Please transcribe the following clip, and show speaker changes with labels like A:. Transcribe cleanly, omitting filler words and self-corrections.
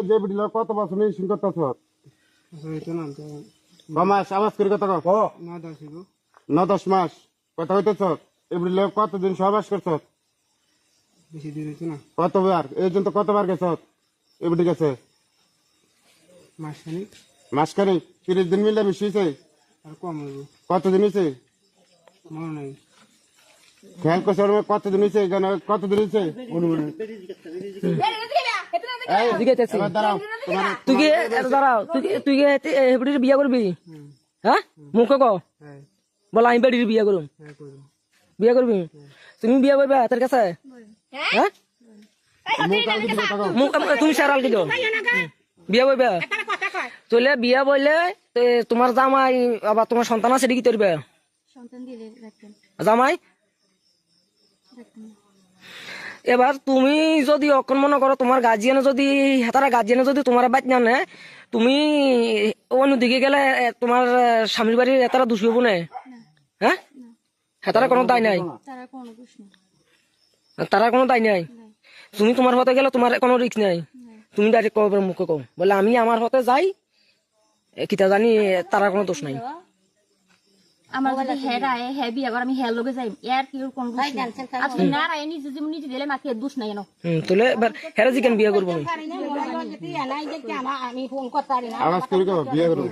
A: যে বিডিল কত বছর নিয়ে সিং করতেছ মাস আওয়াজ করে কথা কো 9-10 মাস কথা হইতেছ এই বিডিল কতদিন সহবাস করছ
B: বেশি দিন হইতো না
A: কতবার এই জন্য কতবার গেছ এই বিডি গেছে মাসখানি 30 দিন মিলে মিশিয়েছে
B: আর কম হইব
A: কতদিন হয়েছে
B: মনে নাই
A: খেয়াল করছে কতদিন হয়েছে কতদিন হয়েছে দাঁড়াও
C: তুই কি দাঁড়াও তুই কি হেবড়ির বিয়া করবি হ্যাঁ মুখে ক বল আমি বেড়ির বিয়া করুম বিয়া করবি তুমি বিয়া করবে তার কাছে হ্যাঁ তুমি সারাল কি বিয়া করবে চলে বিয়া বললে তোমার জামাই আবার তোমার সন্তান আছে কি করবে জামাই এবার তুমি যদি অক্ষণ মনে করো তোমার গার্জিয়ানে যদি হেতারা গার্জিয়ানে যদি তোমার বাইক না নেয় তুমি অন্যদিকে গেলে তোমার স্বামীর বাড়ির হেতারা দোষী হবো না হ্যাঁ হেতারা কোনো দায় নাই তারা কোনো দায় নাই তুমি তোমার হতে গেলে তোমার কোনো রিস্ক নাই তুমি ডাইরেক্ট কবে মুখে কও বলে আমি আমার হতে যাই কিতা জানি তারা কোনো দোষ নাই
D: আমার যদি হেরায় হে বিয়া করে আমি হের লগে যাই এর কি কোন দোষ নাই আজকে না রায় নিজে জীবন নিজে দিলে মাকে দোষ নাই না
C: তোলে এবার হেরা জিকেন বিয়া করব
A: আওয়াজ করে বিয়ে করব